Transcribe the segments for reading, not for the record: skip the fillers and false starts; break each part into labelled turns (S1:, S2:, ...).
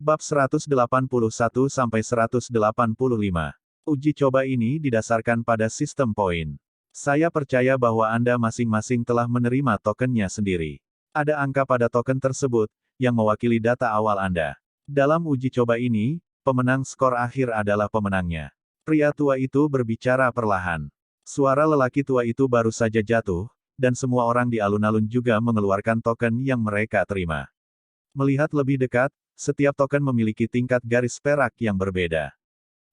S1: Bab 181-185. Uji coba ini didasarkan pada sistem poin. Saya percaya bahwa Anda masing-masing telah menerima tokennya sendiri. Ada angka pada token tersebut, yang mewakili data awal Anda. Dalam uji coba ini, pemenang skor akhir adalah pemenangnya. Pria tua itu berbicara perlahan. Suara lelaki tua itu baru saja jatuh, dan semua orang di alun-alun juga mengeluarkan token yang mereka terima. Melihat lebih dekat, setiap token memiliki tingkat garis perak yang berbeda.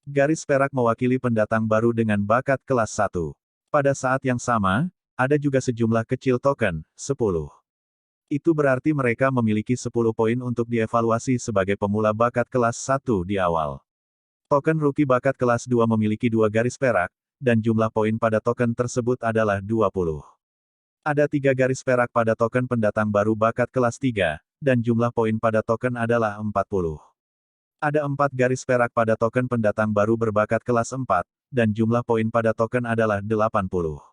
S1: Garis perak mewakili pendatang baru dengan bakat kelas 1. Pada saat yang sama, ada juga sejumlah kecil token, 10. Itu berarti mereka memiliki 10 poin untuk dievaluasi sebagai pemula bakat kelas 1 di awal. Token rookie bakat kelas 2 memiliki 2 garis perak, dan jumlah poin pada token tersebut adalah 20. Ada 3 garis perak pada token pendatang baru bakat kelas 3, dan jumlah poin pada token adalah 40. Ada 4 garis perak pada token pendatang baru berbakat kelas 4, dan jumlah poin pada token adalah 80.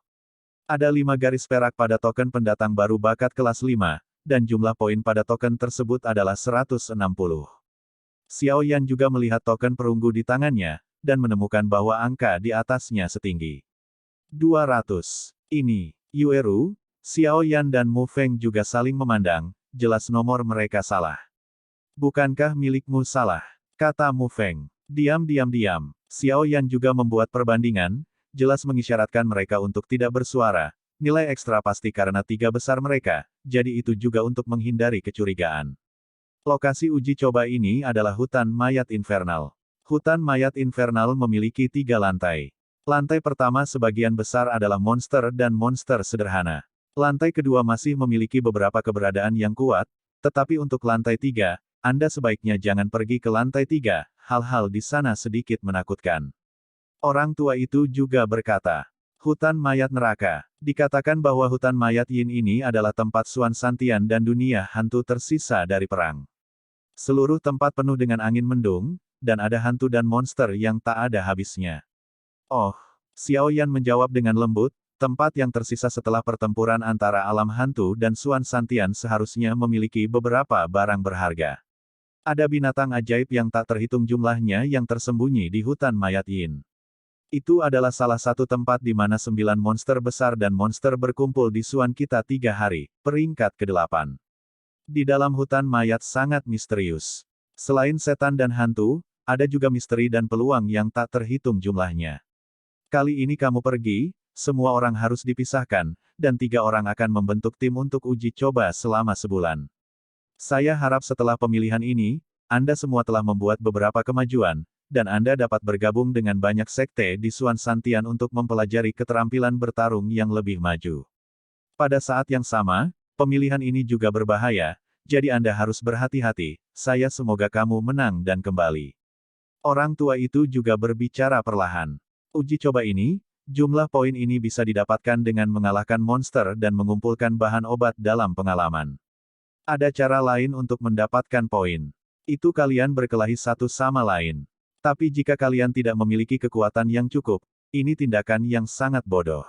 S1: Ada 5 garis perak pada token pendatang baru bakat kelas 5, dan jumlah poin pada token tersebut adalah 160. Xiao Yan juga melihat token perunggu di tangannya, dan menemukan bahwa angka di atasnya setinggi 200. Ini, Yueru, Xiao Yan dan Mu Feng juga saling memandang, jelas nomor mereka salah. Bukankah milikmu salah? Kata Mu Feng. Diam. Xiao Yan juga membuat perbandingan, jelas mengisyaratkan mereka untuk tidak bersuara. Nilai ekstra pasti karena 3 besar mereka, jadi itu juga untuk menghindari kecurigaan. Lokasi uji coba ini adalah hutan mayat infernal. Hutan mayat infernal memiliki 3 lantai. Lantai pertama sebagian besar adalah monster dan monster sederhana. Lantai kedua masih memiliki beberapa keberadaan yang kuat, tetapi untuk lantai 3, Anda sebaiknya jangan pergi ke lantai 3, hal-hal di sana sedikit menakutkan. Orang tua itu juga berkata, hutan mayat neraka. Dikatakan bahwa hutan mayat Yin ini adalah tempat Suan Santian dan dunia hantu tersisa dari perang. Seluruh tempat penuh dengan angin mendung, dan ada hantu dan monster yang tak ada habisnya. Oh, Xiao Yan menjawab dengan lembut, tempat yang tersisa setelah pertempuran antara alam hantu dan Suan Santian seharusnya memiliki beberapa barang berharga. Ada binatang ajaib yang tak terhitung jumlahnya yang tersembunyi di hutan mayat Yin. Itu adalah salah satu tempat di mana 9 monster besar dan monster berkumpul di Suan kita 3 hari, peringkat ke-8. Di dalam hutan mayat sangat misterius. Selain setan dan hantu, ada juga misteri dan peluang yang tak terhitung jumlahnya. Kali ini kamu pergi, semua orang harus dipisahkan, dan 3 orang akan membentuk tim untuk uji coba selama sebulan. Saya harap setelah pemilihan ini, Anda semua telah membuat beberapa kemajuan, dan Anda dapat bergabung dengan banyak sekte di Suan Santian untuk mempelajari keterampilan bertarung yang lebih maju. Pada saat yang sama, pemilihan ini juga berbahaya, jadi Anda harus berhati-hati. Saya semoga kamu menang dan kembali. Orang tua itu juga berbicara perlahan. Uji coba ini, jumlah poin ini bisa didapatkan dengan mengalahkan monster dan mengumpulkan bahan obat dalam pengalaman. Ada cara lain untuk mendapatkan poin. Itu kalian berkelahi satu sama lain. Tapi jika kalian tidak memiliki kekuatan yang cukup, ini tindakan yang sangat bodoh.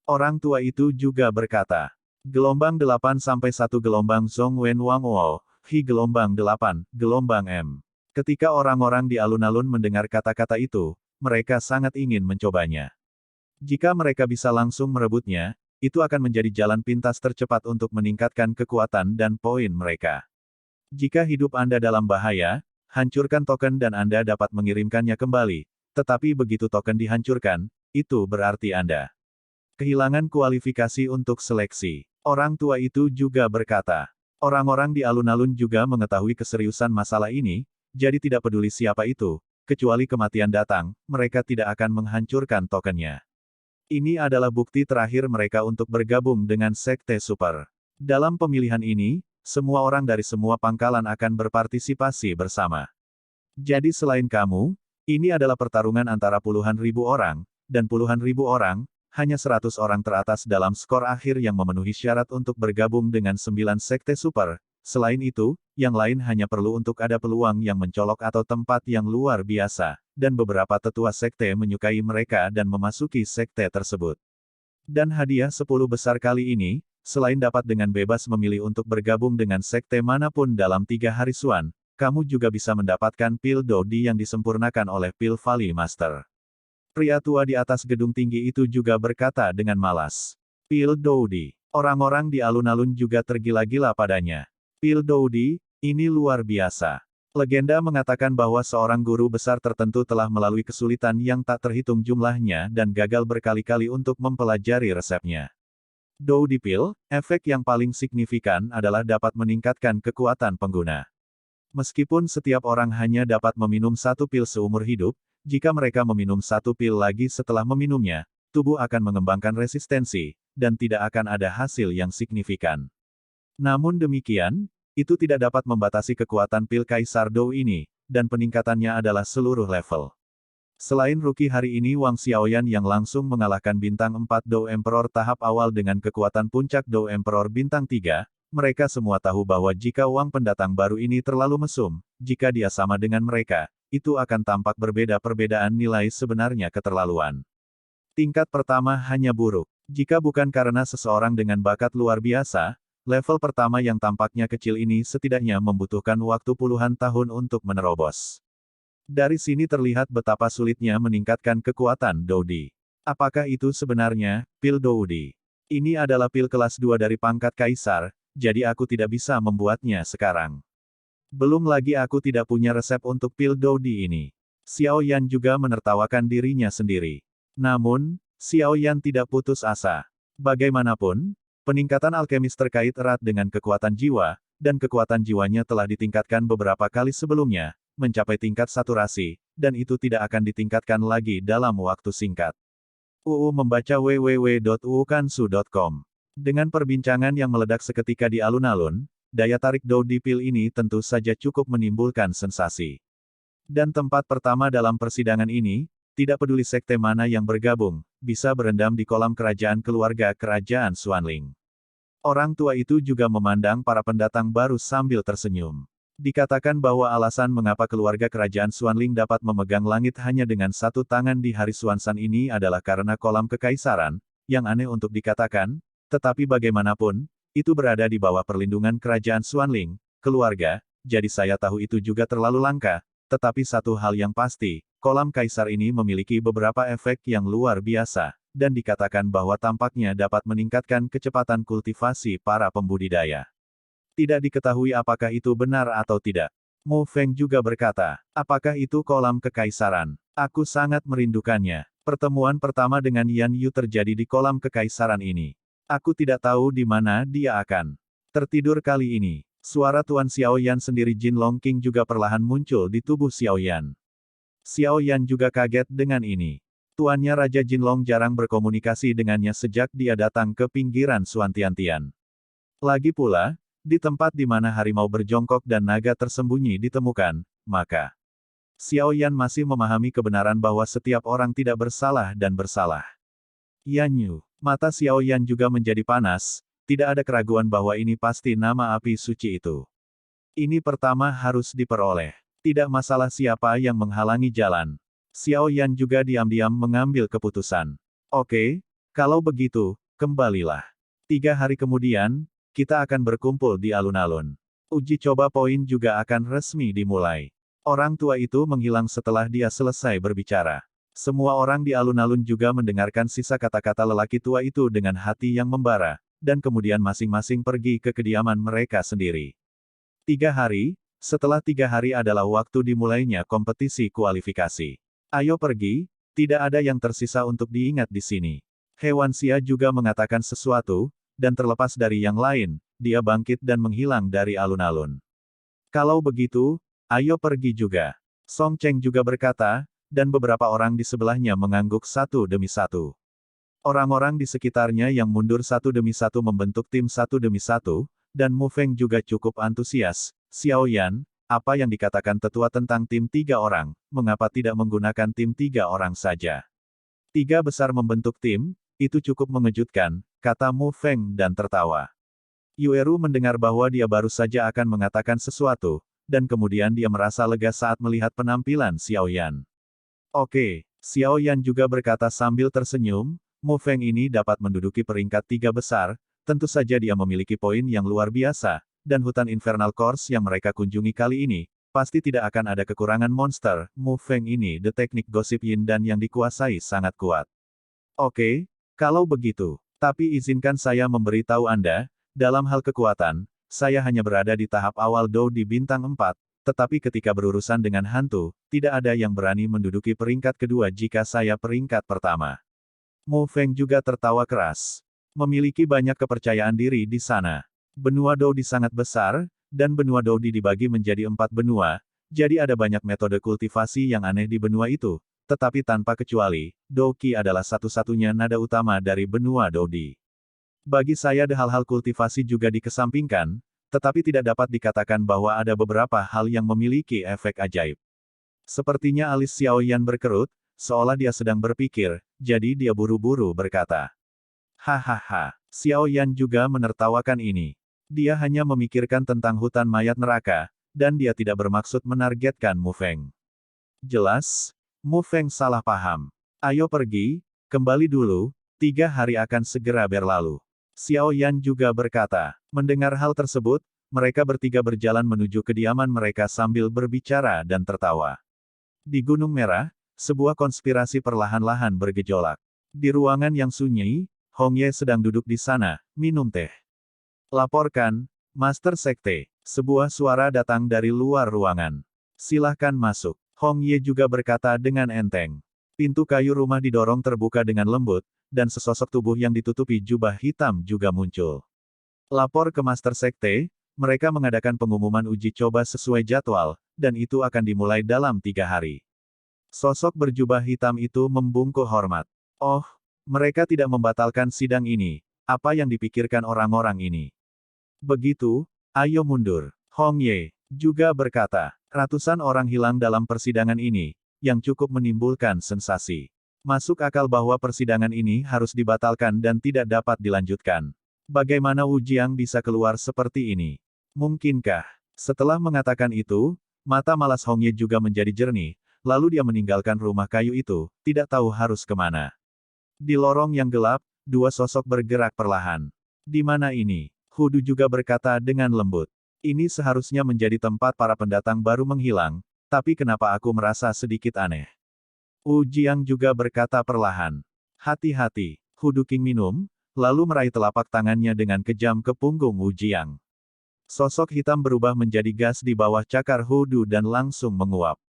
S1: Orang tua itu juga berkata, gelombang 8 sampai 1 gelombang Zhong Wen Wang Wo, Hi gelombang 8, gelombang M. Ketika orang-orang di alun-alun mendengar kata-kata itu, mereka sangat ingin mencobanya. Jika mereka bisa langsung merebutnya, itu akan menjadi jalan pintas tercepat untuk meningkatkan kekuatan dan poin mereka. Jika hidup Anda dalam bahaya, hancurkan token dan Anda dapat mengirimkannya kembali, tetapi begitu token dihancurkan, itu berarti Anda kehilangan kualifikasi untuk seleksi. Orang tua itu juga berkata, orang-orang di alun-alun juga mengetahui keseriusan masalah ini, jadi tidak peduli siapa itu, kecuali kematian datang, mereka tidak akan menghancurkan tokennya. Ini adalah bukti terakhir mereka untuk bergabung dengan Sekte Super. Dalam pemilihan ini, semua orang dari semua pangkalan akan berpartisipasi bersama. Jadi selain kamu, ini adalah pertarungan antara puluhan ribu orang, dan puluhan ribu orang, hanya 100 orang teratas dalam skor akhir yang memenuhi syarat untuk bergabung dengan 9 Sekte Super. Selain itu, yang lain hanya perlu untuk ada peluang yang mencolok atau tempat yang luar biasa, dan beberapa tetua sekte menyukai mereka dan memasuki sekte tersebut. Dan hadiah 10 besar kali ini, selain dapat dengan bebas memilih untuk bergabung dengan sekte manapun dalam 3 hari Suan, kamu juga bisa mendapatkan pil Dodi yang disempurnakan oleh pil Valley Master. Pria tua di atas gedung tinggi itu juga berkata dengan malas. Pil Dodi. Orang-orang di alun-alun juga tergila-gila padanya. Pil Dodi, ini luar biasa. Legenda mengatakan bahwa seorang guru besar tertentu telah melalui kesulitan yang tak terhitung jumlahnya dan gagal berkali-kali untuk mempelajari resepnya. Dodi Pil, efek yang paling signifikan adalah dapat meningkatkan kekuatan pengguna. Meskipun setiap orang hanya dapat meminum satu pil seumur hidup, jika mereka meminum satu pil lagi setelah meminumnya, tubuh akan mengembangkan resistensi, dan tidak akan ada hasil yang signifikan. Namun demikian, itu tidak dapat membatasi kekuatan pil Kaisar Dou ini, dan peningkatannya adalah seluruh level. Selain rookie hari ini Wang Xiaoyan yang langsung mengalahkan bintang 4 Dou Emperor tahap awal dengan kekuatan puncak Dou Emperor bintang 3, mereka semua tahu bahwa jika Wang pendatang baru ini terlalu mesum, jika dia sama dengan mereka, itu akan tampak berbeda perbedaan nilai sebenarnya keterlaluan. Tingkat pertama hanya buruk. Jika bukan karena seseorang dengan bakat luar biasa, level pertama yang tampaknya kecil ini setidaknya membutuhkan waktu puluhan tahun untuk menerobos. Dari sini terlihat betapa sulitnya meningkatkan kekuatan Dodi. Apakah itu sebenarnya pil Dodi? Ini adalah pil kelas 2 dari pangkat Kaisar, jadi aku tidak bisa membuatnya sekarang. Belum lagi aku tidak punya resep untuk pil Dodi ini. Xiao Yan juga menertawakan dirinya sendiri. Namun, Xiao Yan tidak putus asa. Bagaimanapun, peningkatan alkemis terkait erat dengan kekuatan jiwa, dan kekuatan jiwanya telah ditingkatkan beberapa kali sebelumnya, mencapai tingkat saturasi, dan itu tidak akan ditingkatkan lagi dalam waktu singkat. Membaca www.uukansu.com. Dengan perbincangan yang meledak seketika di alun-alun, daya tarik Dodi Pil ini tentu saja cukup menimbulkan sensasi. Dan tempat pertama dalam persidangan ini, tidak peduli sekte mana yang bergabung, bisa berendam di kolam kerajaan keluarga kerajaan Xuanling. Orang tua itu juga memandang para pendatang baru sambil tersenyum. Dikatakan bahwa alasan mengapa keluarga kerajaan Xuanling dapat memegang langit hanya dengan satu tangan di hari Xuansan ini adalah karena kolam kekaisaran, yang aneh untuk dikatakan, tetapi bagaimanapun, itu berada di bawah perlindungan kerajaan Xuanling, keluarga, jadi saya tahu itu juga terlalu langka, tetapi satu hal yang pasti, kolam kaisar ini memiliki beberapa efek yang luar biasa, dan dikatakan bahwa tampaknya dapat meningkatkan kecepatan kultivasi para pembudidaya. Tidak diketahui apakah itu benar atau tidak. Mo Feng juga berkata, apakah itu kolam kekaisaran? Aku sangat merindukannya. Pertemuan pertama dengan Yan Yu terjadi di kolam kekaisaran ini. Aku tidak tahu di mana dia akan tertidur kali ini. Suara Tuan Xiao Yan sendiri Jin Long King juga perlahan muncul di tubuh Xiao Yan. Xiao Yan juga kaget dengan ini. Tuannya Raja Jinlong jarang berkomunikasi dengannya sejak dia datang ke pinggiran Xuantiantian. Lagi pula, di tempat di mana harimau berjongkok dan naga tersembunyi ditemukan, maka Xiao Yan masih memahami kebenaran bahwa setiap orang tidak bersalah dan bersalah. Yan Yu, mata Xiao Yan juga menjadi panas, tidak ada keraguan bahwa ini pasti nama api suci itu. Ini pertama harus diperoleh. Tidak masalah siapa yang menghalangi jalan. Xiao Yan juga diam-diam mengambil keputusan. Oke, kalau begitu, kembalilah. 3 hari kemudian, kita akan berkumpul di alun-alun. Uji coba poin juga akan resmi dimulai. Orang tua itu menghilang setelah dia selesai berbicara. Semua orang di alun-alun juga mendengarkan sisa kata-kata lelaki tua itu dengan hati yang membara, dan kemudian masing-masing pergi ke kediaman mereka sendiri. 3 hari, setelah 3 hari adalah waktu dimulainya kompetisi kualifikasi. Ayo pergi, tidak ada yang tersisa untuk diingat di sini. Hewan Xia juga mengatakan sesuatu, dan terlepas dari yang lain, dia bangkit dan menghilang dari alun-alun. Kalau begitu, ayo pergi juga. Song Cheng juga berkata, dan beberapa orang di sebelahnya mengangguk satu demi satu. Orang-orang di sekitarnya yang mundur satu demi satu membentuk tim satu demi satu, dan Mu Feng juga cukup antusias. Xiao Yan, apa yang dikatakan tetua tentang tim 3 orang, mengapa tidak menggunakan tim 3 orang saja? 3 besar membentuk tim, itu cukup mengejutkan, kata Mu Feng dan tertawa. Yueru mendengar bahwa dia baru saja akan mengatakan sesuatu, dan kemudian dia merasa lega saat melihat penampilan Xiao Yan. Oke, Xiao Yan juga berkata sambil tersenyum, Mu Feng ini dapat menduduki peringkat 3 besar, tentu saja dia memiliki poin yang luar biasa, dan hutan Infernal Course yang mereka kunjungi kali ini, pasti tidak akan ada kekurangan monster. Mu Feng ini the teknik gosip yin dan yang dikuasai sangat kuat. Oke, kalau begitu. Tapi izinkan saya memberitahu Anda, dalam hal kekuatan, saya hanya berada di tahap awal Dou di bintang 4, tetapi ketika berurusan dengan hantu, tidak ada yang berani menduduki peringkat kedua jika saya peringkat pertama. Mu Feng juga tertawa keras. Memiliki banyak kepercayaan diri di sana. Benua Doudi sangat besar, dan benua Doudi dibagi menjadi 4 benua, jadi ada banyak metode kultivasi yang aneh di benua itu, tetapi tanpa kecuali, Doqi adalah satu-satunya nada utama dari benua Doudi. Bagi saya hal-hal kultivasi juga dikesampingkan, tetapi tidak dapat dikatakan bahwa ada beberapa hal yang memiliki efek ajaib. Sepertinya alis Xiaoyan berkerut, seolah dia sedang berpikir, jadi dia buru-buru berkata. Hahaha, Xiaoyan juga menertawakan ini. Dia hanya memikirkan tentang hutan mayat neraka, dan dia tidak bermaksud menargetkan Mu Feng. Jelas, Mu Feng salah paham. Ayo pergi, kembali dulu, 3 hari akan segera berlalu. Xiaoyan juga berkata. Mendengar hal tersebut, mereka bertiga berjalan menuju kediaman mereka sambil berbicara dan tertawa. Di Gunung Merah, sebuah konspirasi perlahan-lahan bergejolak. Di ruangan yang sunyi, Hong Ye sedang duduk di sana, minum teh. Laporkan, Master Sekte. Sebuah suara datang dari luar ruangan. Silahkan masuk. Hong Ye juga berkata dengan enteng. Pintu kayu rumah didorong terbuka dengan lembut, dan sesosok tubuh yang ditutupi jubah hitam juga muncul. Lapor ke Master Sekte, mereka mengadakan pengumuman uji coba sesuai jadwal, dan itu akan dimulai dalam 3 hari. Sosok berjubah hitam itu membungkuk hormat. Oh, mereka tidak membatalkan sidang ini. Apa yang dipikirkan orang-orang ini? Begitu, ayo mundur. Hong Ye juga berkata, ratusan orang hilang dalam persidangan ini, yang cukup menimbulkan sensasi. Masuk akal bahwa persidangan ini harus dibatalkan dan tidak dapat dilanjutkan. Bagaimana Wu Jiang bisa keluar seperti ini? Mungkinkah? Setelah mengatakan itu, mata malas Hong Ye juga menjadi jernih, lalu dia meninggalkan rumah kayu itu, tidak tahu harus kemana. Di lorong yang gelap, 2 sosok bergerak perlahan. Di mana ini? Hudu juga berkata dengan lembut. Ini seharusnya menjadi tempat para pendatang baru menghilang, tapi kenapa aku merasa sedikit aneh? Wu Jiang juga berkata perlahan. Hati-hati, Hudu King minum, lalu meraih telapak tangannya dengan kejam ke punggung Wu Jiang. Sosok hitam berubah menjadi gas di bawah cakar Hudu dan langsung menguap.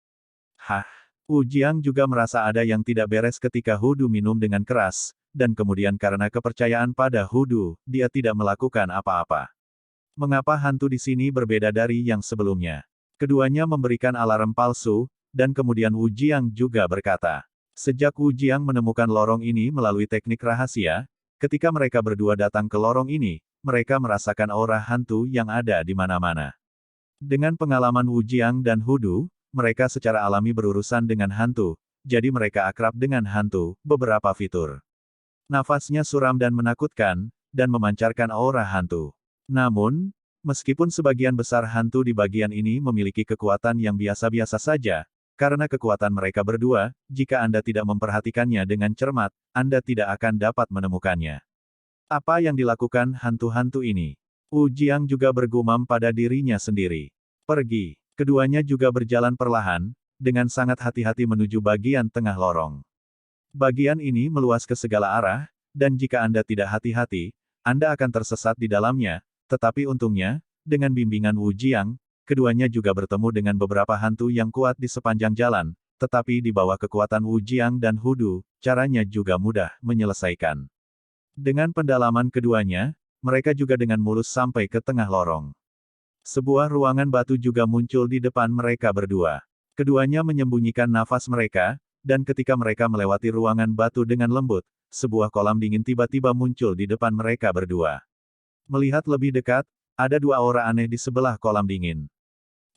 S1: Hah? Wu Jiang juga merasa ada yang tidak beres ketika Hudu minum dengan keras, dan kemudian karena kepercayaan pada Hudu, dia tidak melakukan apa-apa. Mengapa hantu di sini berbeda dari yang sebelumnya? Keduanya memberikan alarm palsu, dan kemudian Wu Jiang juga berkata. Sejak Wu Jiang menemukan lorong ini melalui teknik rahasia, ketika mereka berdua datang ke lorong ini, mereka merasakan aura hantu yang ada di mana-mana. Dengan pengalaman Wu Jiang dan Hudu, mereka secara alami berurusan dengan hantu, jadi mereka akrab dengan hantu, beberapa fitur. Nafasnya suram dan menakutkan, dan memancarkan aura hantu. Namun, meskipun sebagian besar hantu di bagian ini memiliki kekuatan yang biasa-biasa saja, karena kekuatan mereka berdua, jika Anda tidak memperhatikannya dengan cermat, Anda tidak akan dapat menemukannya. Apa yang dilakukan hantu-hantu ini? Wu Jiang juga bergumam pada dirinya sendiri. Pergi. Keduanya juga berjalan perlahan, dengan sangat hati-hati menuju bagian tengah lorong. Bagian ini meluas ke segala arah, dan jika Anda tidak hati-hati, Anda akan tersesat di dalamnya, tetapi untungnya, dengan bimbingan Wu Jiang, keduanya juga bertemu dengan beberapa hantu yang kuat di sepanjang jalan, tetapi di bawah kekuatan Wu Jiang dan Hudu, caranya juga mudah menyelesaikan. Dengan pendalaman keduanya, mereka juga dengan mulus sampai ke tengah lorong. Sebuah ruangan batu juga muncul di depan mereka berdua. Keduanya menyembunyikan nafas mereka, dan ketika mereka melewati ruangan batu dengan lembut, sebuah kolam dingin tiba-tiba muncul di depan mereka berdua. Melihat lebih dekat, ada 2 aura aneh di sebelah kolam dingin.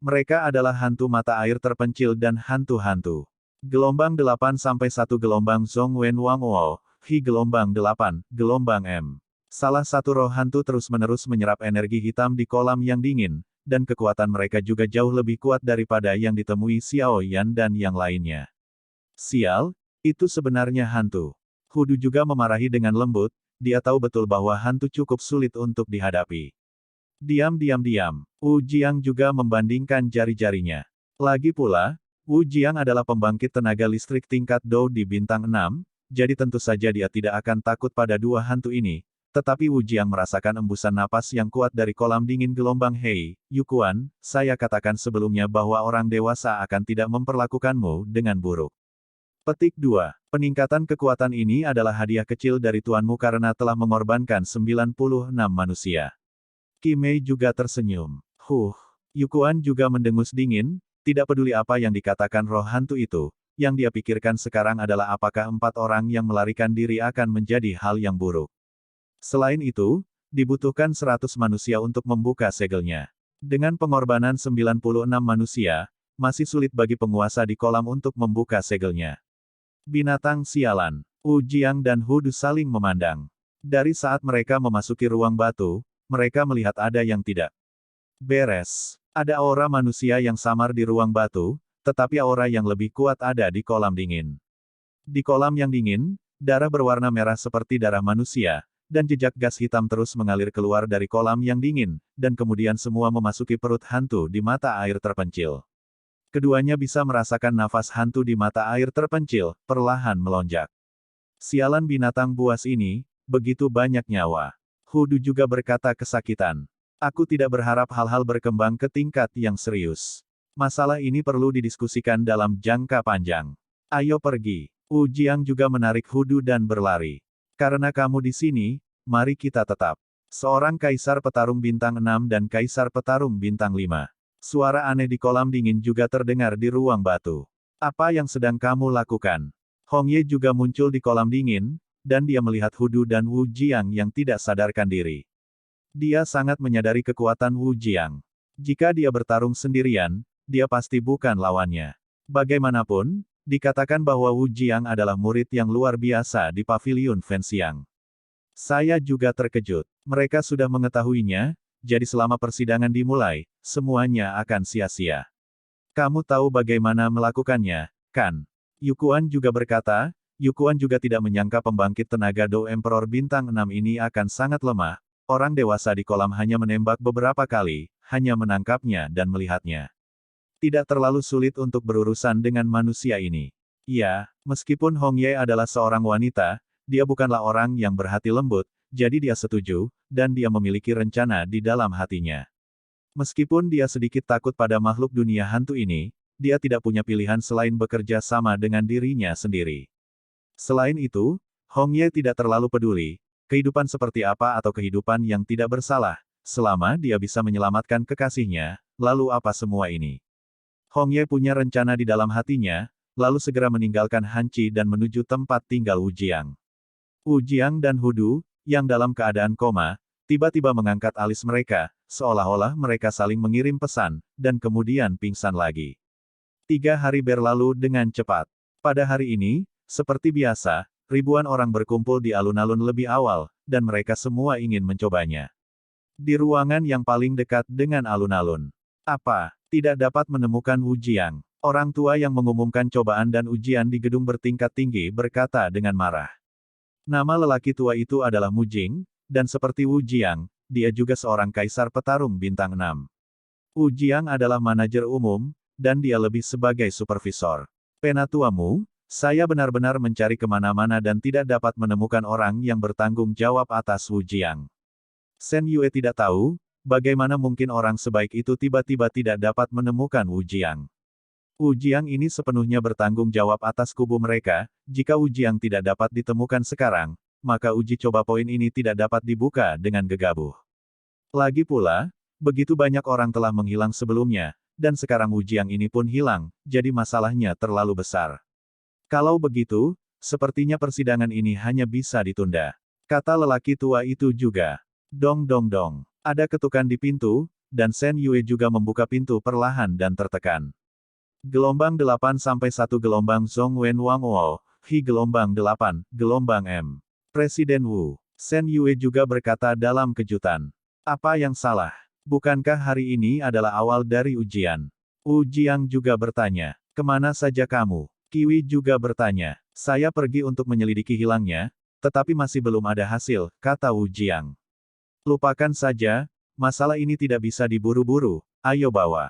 S1: Mereka adalah hantu mata air terpencil dan hantu-hantu. Gelombang 8 sampai 1 gelombang Zhong Wen Wang Wo, Hi gelombang 8, gelombang M. Salah satu roh hantu terus-menerus menyerap energi hitam di kolam yang dingin, dan kekuatan mereka juga jauh lebih kuat daripada yang ditemui Xiao Yan dan yang lainnya. Sial, itu sebenarnya hantu. Hudu juga memarahi dengan lembut, dia tahu betul bahwa hantu cukup sulit untuk dihadapi. Diam. Wu Jiang juga membandingkan jari-jarinya. Lagi pula, Wu Jiang adalah pembangkit tenaga listrik tingkat Dou di bintang 6, jadi tentu saja dia tidak akan takut pada dua hantu ini. Tetapi Wu Jiang merasakan embusan napas yang kuat dari kolam dingin gelombang Hei, Yukuan, saya katakan sebelumnya bahwa orang dewasa akan tidak memperlakukanmu dengan buruk. Petik 2. Peningkatan kekuatan ini adalah hadiah kecil dari tuanmu karena telah mengorbankan 96 manusia. Qi Mei juga tersenyum. Yukuan juga mendengus dingin, tidak peduli apa yang dikatakan roh hantu itu, yang dia pikirkan sekarang adalah apakah 4 orang yang melarikan diri akan menjadi hal yang buruk. Selain itu, dibutuhkan 100 manusia untuk membuka segelnya. Dengan pengorbanan 96 manusia, masih sulit bagi penguasa di kolam untuk membuka segelnya. Binatang sialan. Wu Jiang dan Hu Du saling memandang. Dari saat mereka memasuki ruang batu, mereka melihat ada yang tidak beres. Ada aura manusia yang samar di ruang batu, tetapi aura yang lebih kuat ada di kolam dingin. Di kolam yang dingin, darah berwarna merah seperti darah manusia, dan jejak gas hitam terus mengalir keluar dari kolam yang dingin, dan kemudian semua memasuki perut hantu di mata air terpencil. Keduanya bisa merasakan nafas hantu di mata air terpencil, perlahan melonjak. Sialan binatang buas ini, begitu banyak nyawa. Hu Du juga berkata kesakitan. Aku tidak berharap hal-hal berkembang ke tingkat yang serius. Masalah ini perlu didiskusikan dalam jangka panjang. Ayo pergi. Wu Jiang juga menarik Hu Du dan berlari. Karena kamu di sini, mari kita tetap. Seorang kaisar petarung bintang 6 dan kaisar petarung bintang 5. Suara aneh di kolam dingin juga terdengar di ruang batu. Apa yang sedang kamu lakukan? Hong Ye juga muncul di kolam dingin, dan dia melihat Hu Du dan Wu Jiang yang tidak sadarkan diri. Dia sangat menyadari kekuatan Wu Jiang. Jika dia bertarung sendirian, dia pasti bukan lawannya. Bagaimanapun, dikatakan bahwa Wu Jiang adalah murid yang luar biasa di Paviliun Fenxiang. Saya juga terkejut. Mereka sudah mengetahuinya, jadi selama persidangan dimulai, semuanya akan sia-sia. Kamu tahu bagaimana melakukannya, kan? Yukuan juga berkata, Yukuan juga tidak menyangka pembangkit tenaga Dou Emperor bintang 6 ini akan sangat lemah. Orang dewasa di kolam hanya menembak beberapa kali, hanya menangkapnya dan melihatnya. Tidak terlalu sulit untuk berurusan dengan manusia ini. Ya, meskipun Hong Ye adalah seorang wanita, dia bukanlah orang yang berhati lembut, jadi dia setuju, dan dia memiliki rencana di dalam hatinya. Meskipun dia sedikit takut pada makhluk dunia hantu ini, dia tidak punya pilihan selain bekerja sama dengan dirinya sendiri. Selain itu, Hong Ye tidak terlalu peduli, kehidupan seperti apa atau kehidupan yang tidak bersalah, selama dia bisa menyelamatkan kekasihnya, lalu apa semua ini? Hong Ye punya rencana di dalam hatinya, lalu segera meninggalkan Hanci dan menuju tempat tinggal Wu Jiang. Wu Jiang dan Hu Du, yang dalam keadaan koma, tiba-tiba mengangkat alis mereka, seolah-olah mereka saling mengirim pesan, dan kemudian pingsan lagi. 3 hari berlalu dengan cepat. Pada hari ini, seperti biasa, ribuan orang berkumpul di alun-alun lebih awal, dan mereka semua ingin mencobanya. Di ruangan yang paling dekat dengan alun-alun. Apa? Tidak dapat menemukan Wu Jiang. Orang tua yang mengumumkan cobaan dan ujian di gedung bertingkat tinggi berkata dengan marah. Nama lelaki tua itu adalah Mu Jing, dan seperti Wu Jiang, dia juga seorang kaisar petarung bintang 6. Wu Jiang adalah manajer umum, dan dia lebih sebagai supervisor. Penatuamu, saya benar-benar mencari kemana-mana dan tidak dapat menemukan orang yang bertanggung jawab atas Wu Jiang. Shen Yue tidak tahu, bagaimana mungkin orang sebaik itu tiba-tiba tidak dapat menemukan Wu Jiang. Wu Jiang ini sepenuhnya bertanggung jawab atas kubu mereka, jika Wu Jiang tidak dapat ditemukan sekarang, maka uji coba poin ini tidak dapat dibuka dengan gegabah. Lagi pula, begitu banyak orang telah menghilang sebelumnya, dan sekarang Wu Jiang ini pun hilang, jadi masalahnya terlalu besar. Kalau begitu, sepertinya persidangan ini hanya bisa ditunda. Kata lelaki tua itu juga. Dong dong dong. Ada ketukan di pintu, dan Shen Yue juga membuka pintu perlahan dan tertekan. Gelombang 8 sampai 1 gelombang Zhong Wen Wang Wo, Hi gelombang 8, gelombang M. Presiden Wu. Shen Yue juga berkata dalam kejutan. Apa yang salah? Bukankah hari ini adalah awal dari ujian? Wu Jiang juga bertanya. Kemana saja kamu? Qiwi juga bertanya. Saya pergi untuk menyelidiki hilangnya, tetapi masih belum ada hasil, kata Wu Jiang. Lupakan saja, masalah ini tidak bisa diburu-buru, ayo bawa.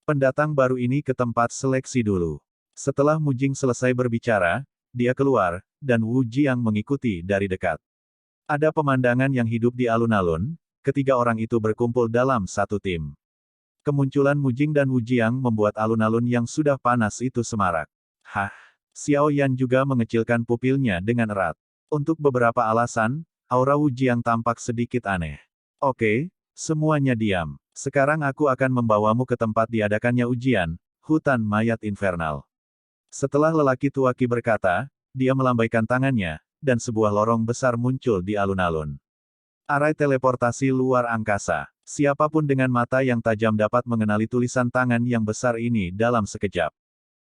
S1: Pendatang baru ini ke tempat seleksi dulu. Setelah Mujing selesai berbicara, dia keluar, dan Wu Jiang mengikuti dari dekat. Ada pemandangan yang hidup di alun-alun, ketiga orang itu berkumpul dalam satu tim. Kemunculan Mujing dan Wu Jiang membuat alun-alun yang sudah panas itu semarak. Hah? Xiao Yan juga mengecilkan pupilnya dengan erat. Untuk beberapa alasan, aura Wu Jiang tampak sedikit aneh. Oke, semuanya diam. Sekarang aku akan membawamu ke tempat diadakannya ujian, hutan mayat infernal. Setelah lelaki tua Qi berkata, dia melambaikan tangannya, dan sebuah lorong besar muncul di alun-alun. Arai teleportasi luar angkasa. Siapapun dengan mata yang tajam dapat mengenali tulisan tangan yang besar ini dalam sekejap.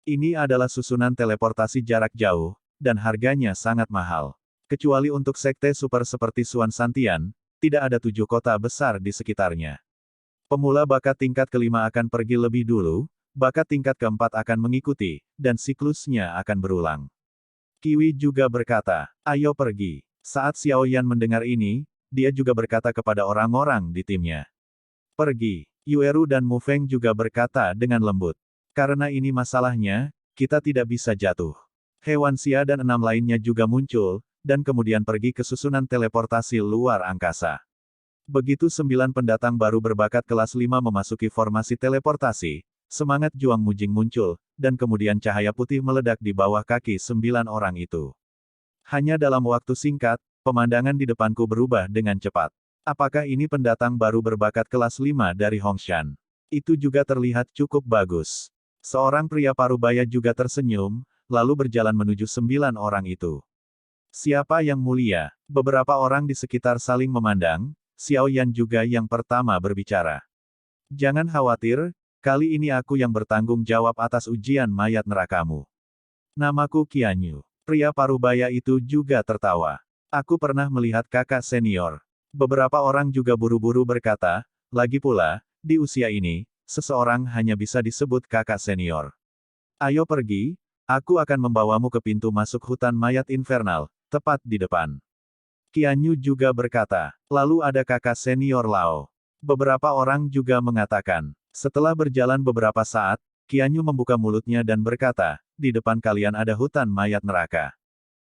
S1: Ini adalah susunan teleportasi jarak jauh, dan harganya sangat mahal. Kecuali untuk sekte super seperti Suan Santian, tidak ada 7 kota besar di sekitarnya. Pemula bakat tingkat kelima akan pergi lebih dulu, bakat tingkat keempat akan mengikuti, dan siklusnya akan berulang. Kiwi juga berkata, ayo pergi. Saat Xiao Yan mendengar ini, dia juga berkata kepada orang-orang di timnya. Pergi. Yueru dan Mu Feng juga berkata dengan lembut. Karena ini masalahnya, kita tidak bisa jatuh. Hewan Xia dan 6 lainnya juga muncul, dan kemudian pergi ke susunan teleportasi luar angkasa. Begitu 9 pendatang baru berbakat kelas 5 memasuki formasi teleportasi, semangat Juang Mujing muncul, dan kemudian cahaya putih meledak di bawah kaki 9 orang itu. Hanya dalam waktu singkat, pemandangan di depanku berubah dengan cepat. Apakah ini pendatang baru berbakat kelas 5 dari Hongshan? Itu juga terlihat cukup bagus. Seorang pria parubaya juga tersenyum, lalu berjalan menuju 9 orang itu. Siapa yang mulia? Beberapa orang di sekitar saling memandang. Xiao Yan juga yang pertama berbicara. Jangan khawatir, kali ini aku yang bertanggung jawab atas ujian mayat nerakamu. Namaku Qianyu. Pria parubaya itu juga tertawa. Aku pernah melihat kakak senior. Beberapa orang juga buru-buru berkata, lagi pula, di usia ini, seseorang hanya bisa disebut kakak senior. Ayo pergi, aku akan membawamu ke pintu masuk hutan mayat infernal, tepat di depan. Qianyu juga berkata, lalu ada kakak senior Lao. Beberapa orang juga mengatakan. Setelah berjalan beberapa saat, Qianyu membuka mulutnya dan berkata, di depan kalian ada hutan mayat neraka.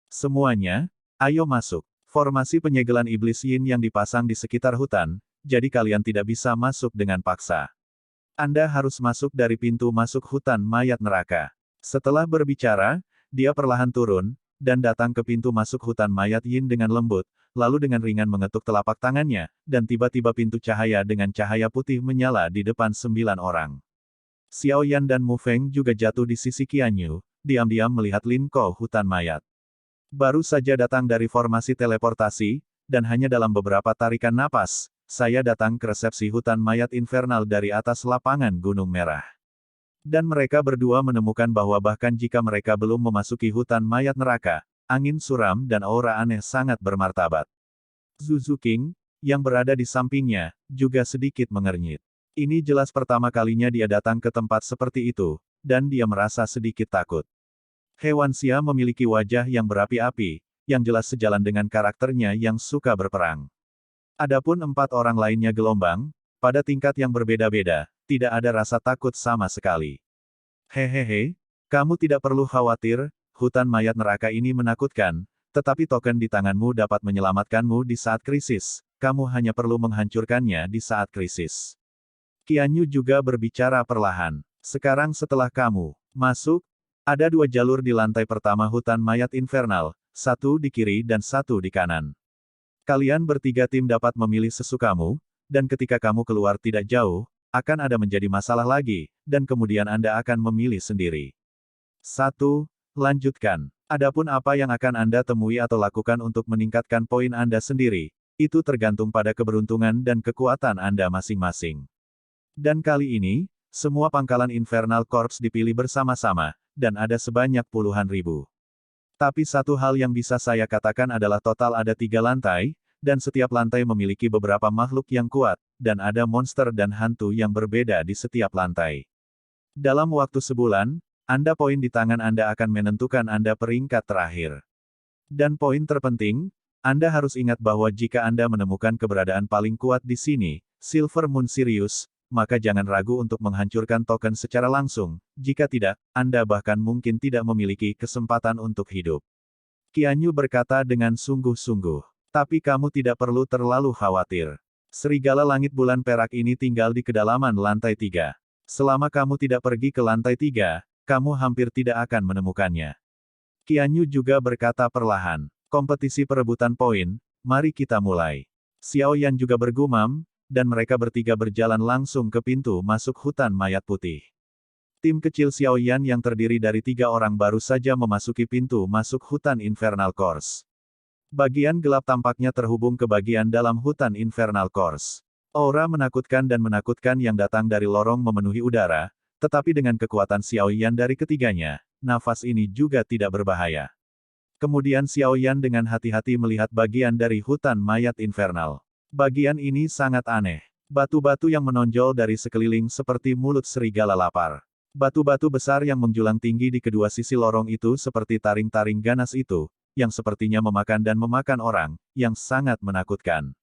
S1: Semuanya, ayo masuk. Formasi penyegelan iblis Yin yang dipasang di sekitar hutan, jadi kalian tidak bisa masuk dengan paksa. Anda harus masuk dari pintu masuk hutan mayat neraka. Setelah berbicara, dia perlahan turun, dan datang ke pintu masuk hutan mayat Yin dengan lembut, lalu dengan ringan mengetuk telapak tangannya, dan tiba-tiba pintu cahaya dengan cahaya putih menyala di depan 9 orang. Xiao Yan dan Mu Feng juga jatuh di sisi Qianyu, diam-diam melihat Lin Ko hutan mayat. Baru saja datang dari formasi teleportasi, dan hanya dalam beberapa tarikan napas, saya datang ke resepsi hutan mayat infernal dari atas lapangan Gunung Merah. Dan mereka berdua menemukan bahwa bahkan jika mereka belum memasuki hutan mayat neraka, angin suram dan aura aneh sangat bermartabat. Zuzu King, yang berada di sampingnya, juga sedikit mengernyit. Ini jelas pertama kalinya dia datang ke tempat seperti itu, dan dia merasa sedikit takut. Hewan Xia memiliki wajah yang berapi-api, yang jelas sejalan dengan karakternya yang suka berperang. Adapun 4 orang lainnya gelombang, pada tingkat yang berbeda-beda, tidak ada rasa takut sama sekali. Hehehe, kamu tidak perlu khawatir, hutan mayat neraka ini menakutkan, tetapi token di tanganmu dapat menyelamatkanmu di saat krisis, kamu hanya perlu menghancurkannya di saat krisis. Qianyu juga berbicara perlahan. Sekarang setelah kamu masuk, ada 2 jalur di lantai pertama hutan mayat infernal, 1 di kiri dan 1 di kanan. Kalian bertiga tim dapat memilih sesukamu, dan ketika kamu keluar tidak jauh, akan ada menjadi masalah lagi, dan kemudian Anda akan memilih sendiri. 1. Lanjutkan. Adapun apa yang akan Anda temui atau lakukan untuk meningkatkan poin Anda sendiri, itu tergantung pada keberuntungan dan kekuatan Anda masing-masing. Dan kali ini, semua pangkalan Infernal Corps dipilih bersama-sama, dan ada sebanyak puluhan ribu. Tapi satu hal yang bisa saya katakan adalah total ada 3 lantai, dan setiap lantai memiliki beberapa makhluk yang kuat, dan ada monster dan hantu yang berbeda di setiap lantai. Dalam waktu sebulan, Anda poin di tangan Anda akan menentukan Anda peringkat terakhir. Dan poin terpenting, Anda harus ingat bahwa jika Anda menemukan keberadaan paling kuat di sini, Silver Moon Sirius, maka jangan ragu untuk menghancurkan token secara langsung, jika tidak, Anda bahkan mungkin tidak memiliki kesempatan untuk hidup. Qianyu berkata dengan sungguh-sungguh. Tapi kamu tidak perlu terlalu khawatir. Serigala langit bulan perak ini tinggal di kedalaman lantai 3. Selama kamu tidak pergi ke lantai 3, kamu hampir tidak akan menemukannya. Qianyu juga berkata perlahan. Kompetisi perebutan poin, mari kita mulai. Xiao Yan juga bergumam, dan mereka bertiga berjalan langsung ke pintu masuk hutan mayat putih. Tim kecil Xiao Yan yang terdiri dari 3 orang baru saja memasuki pintu masuk hutan Infernal Course. Bagian gelap tampaknya terhubung ke bagian dalam hutan Infernal Course. Aura menakutkan dan menakutkan yang datang dari lorong memenuhi udara, tetapi dengan kekuatan Xiao Yan dari ketiganya, nafas ini juga tidak berbahaya. Kemudian Xiao Yan dengan hati-hati melihat bagian dari hutan mayat infernal. Bagian ini sangat aneh. Batu-batu yang menonjol dari sekeliling seperti mulut serigala lapar. Batu-batu besar yang menjulang tinggi di kedua sisi lorong itu seperti taring-taring ganas itu, yang sepertinya memakan dan memakan orang, yang sangat menakutkan.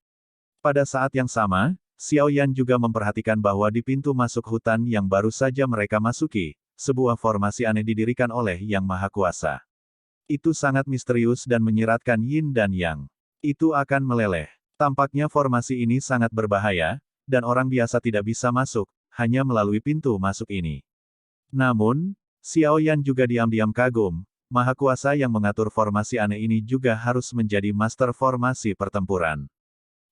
S1: Pada saat yang sama, Xiao Yan juga memperhatikan bahwa di pintu masuk hutan yang baru saja mereka masuki, sebuah formasi aneh didirikan oleh Yang Maha Kuasa. Itu sangat misterius dan menyiratkan yin dan yang. Itu akan meleleh. Tampaknya formasi ini sangat berbahaya, dan orang biasa tidak bisa masuk, hanya melalui pintu masuk ini. Namun, Xiao Yan juga diam-diam kagum, Maha Kuasa yang mengatur formasi aneh ini juga harus menjadi master formasi pertempuran.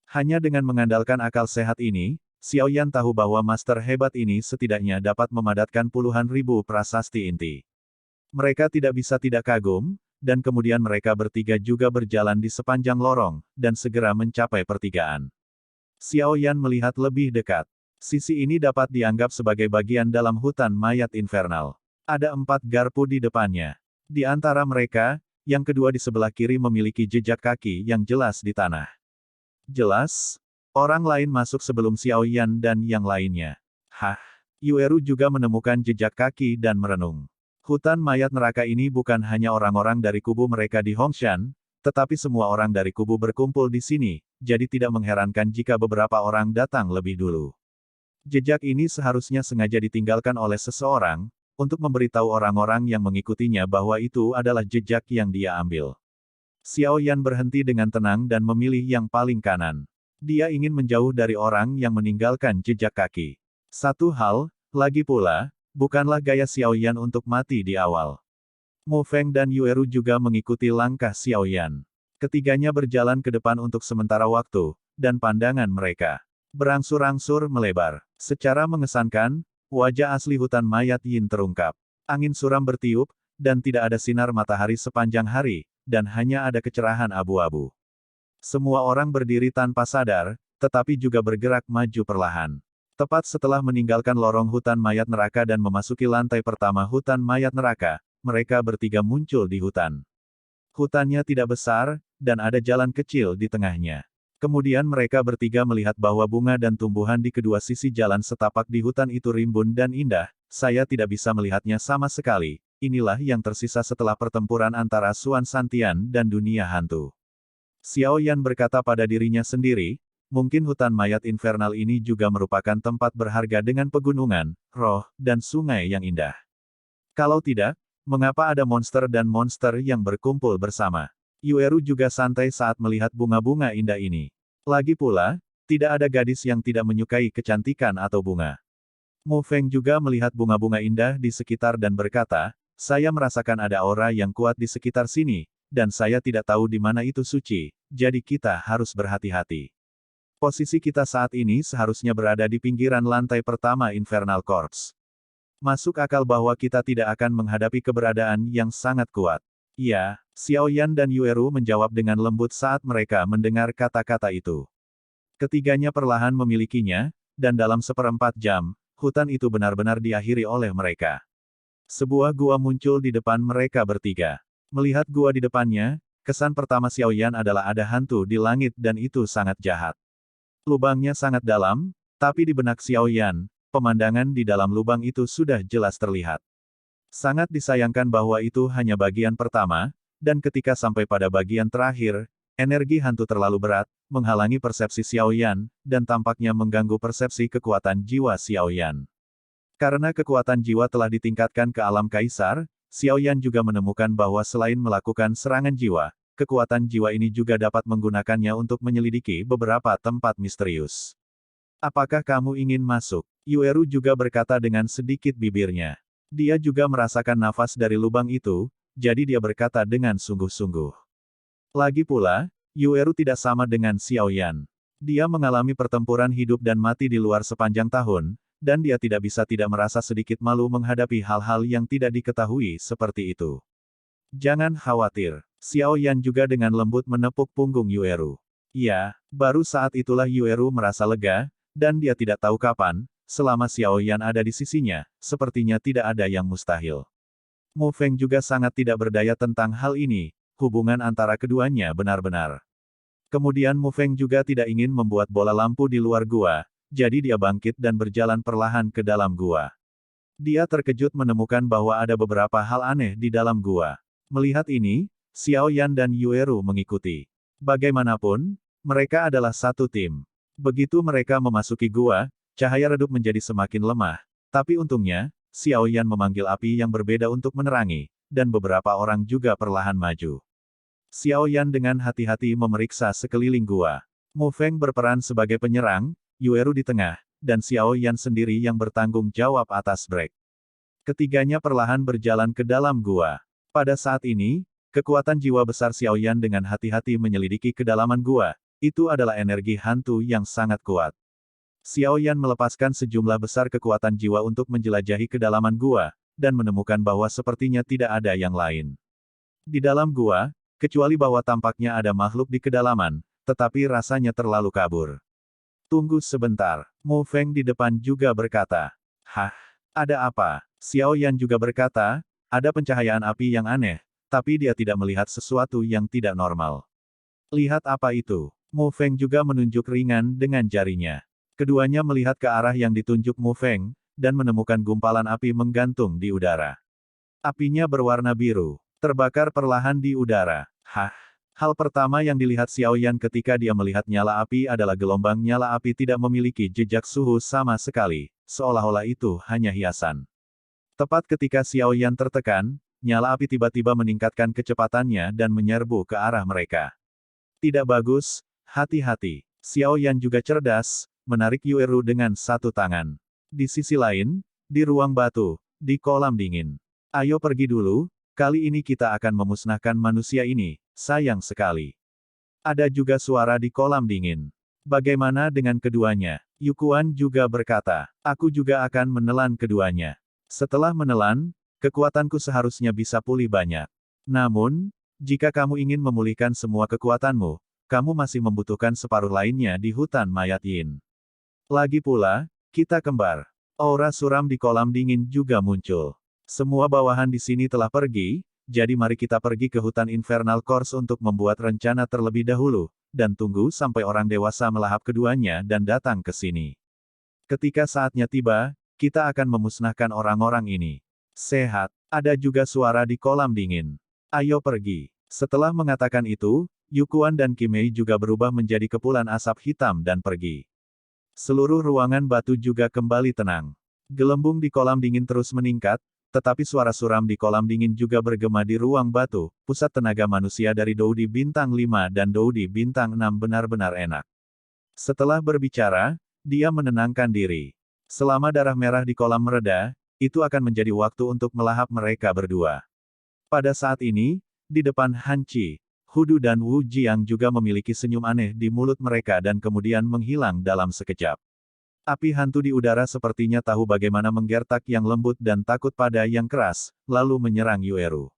S1: Hanya dengan mengandalkan akal sehat ini, Xiao Yan tahu bahwa master hebat ini setidaknya dapat memadatkan puluhan ribu prasasti inti. Mereka tidak bisa tidak kagum, dan kemudian mereka bertiga juga berjalan di sepanjang lorong, dan segera mencapai pertigaan. Xiao Yan melihat lebih dekat. Sisi ini dapat dianggap sebagai bagian dalam hutan mayat infernal. Ada 4 garpu di depannya. Di antara mereka, yang kedua di sebelah kiri memiliki jejak kaki yang jelas di tanah. Jelas, orang lain masuk sebelum Xiao Yan dan yang lainnya. Hah? Yueru juga menemukan jejak kaki dan merenung. Hutan mayat neraka ini bukan hanya orang-orang dari kubu mereka di Hongshan, tetapi semua orang dari kubu berkumpul di sini, jadi tidak mengherankan jika beberapa orang datang lebih dulu. Jejak ini seharusnya sengaja ditinggalkan oleh seseorang, untuk memberitahu orang-orang yang mengikutinya bahwa itu adalah jejak yang dia ambil. Xiao Yan berhenti dengan tenang dan memilih yang paling kanan. Dia ingin menjauh dari orang yang meninggalkan jejak kaki. Satu hal, lagi pula, bukanlah gaya Xiao Yan untuk mati di awal. Mu Feng dan Yueru juga mengikuti langkah Xiao Yan. Ketiganya berjalan ke depan untuk sementara waktu, dan pandangan mereka berangsur-angsur melebar. Secara mengesankan, wajah asli hutan mayat Yin terungkap. Angin suram bertiup, dan tidak ada sinar matahari sepanjang hari, dan hanya ada kecerahan abu-abu. Semua orang berdiri tanpa sadar, tetapi juga bergerak maju perlahan. Tepat setelah meninggalkan lorong hutan mayat neraka dan memasuki lantai pertama hutan mayat neraka, mereka bertiga muncul di hutan. Hutannya tidak besar, dan ada jalan kecil di tengahnya. Kemudian mereka bertiga melihat bahwa bunga dan tumbuhan di kedua sisi jalan setapak di hutan itu rimbun dan indah, saya tidak bisa melihatnya sama sekali, inilah yang tersisa setelah pertempuran antara Xuan Santian dan dunia hantu. Xiao Yan berkata pada dirinya sendiri, mungkin hutan mayat infernal ini juga merupakan tempat berharga dengan pegunungan, roh, dan sungai yang indah. Kalau tidak, mengapa ada monster dan monster yang berkumpul bersama? Yueru juga santai saat melihat bunga-bunga indah ini. Lagi pula, tidak ada gadis yang tidak menyukai kecantikan atau bunga. Mu Feng juga melihat bunga-bunga indah di sekitar dan berkata, saya merasakan ada aura yang kuat di sekitar sini, dan saya tidak tahu di mana itu suci, jadi kita harus berhati-hati. Posisi kita saat ini seharusnya berada di pinggiran lantai pertama Infernal Corps. Masuk akal bahwa kita tidak akan menghadapi keberadaan yang sangat kuat. Ya, Xiao Yan dan Yueru menjawab dengan lembut saat mereka mendengar kata-kata itu. Ketiganya perlahan memilikinya, dan dalam 1/4 jam, hutan itu benar-benar diakhiri oleh mereka. Sebuah gua muncul di depan mereka bertiga. Melihat gua di depannya, kesan pertama Xiao Yan adalah ada hantu di langit dan itu sangat jahat. Lubangnya sangat dalam, tapi di benak Xiao Yan, pemandangan di dalam lubang itu sudah jelas terlihat. Sangat disayangkan bahwa itu hanya bagian pertama, dan ketika sampai pada bagian terakhir, Energi hantu terlalu berat, menghalangi persepsi Xiaoyan, dan tampaknya mengganggu persepsi kekuatan jiwa Xiaoyan. Karena kekuatan jiwa telah ditingkatkan ke alam kaisar, Xiaoyan juga menemukan bahwa selain melakukan serangan jiwa, kekuatan jiwa ini juga dapat menggunakannya untuk menyelidiki beberapa tempat misterius. Apakah kamu ingin masuk? Yueru juga berkata dengan sedikit bibirnya. Dia juga merasakan nafas dari lubang itu, jadi dia berkata dengan sungguh-sungguh. Lagi pula, Yueru tidak sama dengan Xiaoyan. Dia mengalami pertempuran hidup dan mati di luar sepanjang tahun, dan dia tidak bisa tidak merasa sedikit malu menghadapi hal-hal yang tidak diketahui seperti itu. Jangan khawatir. Xiaoyan juga dengan lembut menepuk punggung Yueru. Ya, baru saat itulah Yueru merasa lega, dan dia tidak tahu kapan, selama Xiaoyan ada di sisinya, sepertinya tidak ada yang mustahil. Mu Feng juga sangat tidak berdaya tentang hal ini, hubungan antara keduanya benar-benar. Kemudian Mu Feng juga tidak ingin membuat bola lampu di luar gua, jadi dia bangkit dan berjalan perlahan ke dalam gua. Dia terkejut menemukan bahwa ada beberapa hal aneh di dalam gua. Melihat ini, Xiaoyan dan Yueru mengikuti. Bagaimanapun, mereka adalah satu tim. Begitu mereka memasuki gua, cahaya redup menjadi semakin lemah, tapi untungnya, Xiaoyan memanggil api yang berbeda untuk menerangi, dan beberapa orang juga perlahan maju. Xiaoyan dengan hati-hati memeriksa sekeliling gua. Mu Feng berperan sebagai penyerang, Yueru di tengah, dan Xiaoyan sendiri yang bertanggung jawab atas break. Ketiganya perlahan berjalan ke dalam gua. Pada saat ini, kekuatan jiwa besar Xiaoyan dengan hati-hati menyelidiki kedalaman gua. Itu adalah energi hantu yang sangat kuat. Xiaoyan melepaskan sejumlah besar kekuatan jiwa untuk menjelajahi kedalaman gua, dan menemukan bahwa sepertinya tidak ada yang lain. Di dalam gua, kecuali bahwa tampaknya ada makhluk di kedalaman, tetapi rasanya terlalu kabur. Tunggu sebentar, Mu Feng di depan juga berkata. Hah? Ada apa? Xiaoyan juga berkata, ada pencahayaan api yang aneh, tapi dia tidak melihat sesuatu yang tidak normal. Lihat apa itu? Mu Feng juga menunjuk ringan dengan jarinya. Keduanya melihat ke arah yang ditunjuk Mu Feng, dan menemukan gumpalan api menggantung di udara. Apinya berwarna biru, terbakar perlahan di udara. Hah? Hal pertama yang dilihat Xiaoyan ketika dia melihat nyala api adalah gelombang nyala api tidak memiliki jejak suhu sama sekali, seolah-olah itu hanya hiasan. Tepat ketika Xiaoyan tertekan, nyala api tiba-tiba meningkatkan kecepatannya dan menyerbu ke arah mereka. Tidak bagus, hati-hati. Xiaoyan juga cerdas, menarik Yueru dengan satu tangan. Di sisi lain, di ruang batu, di kolam dingin. Ayo pergi dulu, kali ini kita akan memusnahkan manusia ini, sayang sekali. Ada juga suara di kolam dingin. Bagaimana dengan keduanya? Yukuan juga berkata, aku juga akan menelan keduanya. Setelah menelan, kekuatanku seharusnya bisa pulih banyak. Namun, jika kamu ingin memulihkan semua kekuatanmu, kamu masih membutuhkan separuh lainnya di hutan mayat Yin. Lagi pula, kita kembar. Aura suram di kolam dingin juga muncul. Semua bawahan di sini telah pergi, jadi mari kita pergi ke hutan Infernal Course untuk membuat rencana terlebih dahulu, dan tunggu sampai orang dewasa melahap keduanya dan datang ke sini. Ketika saatnya tiba, kita akan memusnahkan orang-orang ini. Sehat, ada juga suara di kolam dingin. Ayo pergi. Setelah mengatakan itu, Yukuan dan Kimei juga berubah menjadi kepulan asap hitam dan pergi. Seluruh ruangan batu juga kembali tenang. Gelembung di kolam dingin terus meningkat, tetapi suara suram di kolam dingin juga bergema di ruang batu, pusat tenaga manusia dari Doudi Bintang 5 dan Doudi Bintang 6 benar-benar enak. Setelah berbicara, dia menenangkan diri. Selama darah merah di kolam mereda, itu akan menjadi waktu untuk melahap mereka berdua. Pada saat ini, di depan Han Qi, Hudu dan Wu Jiang juga memiliki senyum aneh di mulut mereka dan kemudian menghilang dalam sekejap. Api hantu di udara sepertinya tahu bagaimana menggertak yang lembut dan takut pada yang keras, lalu menyerang Yueru.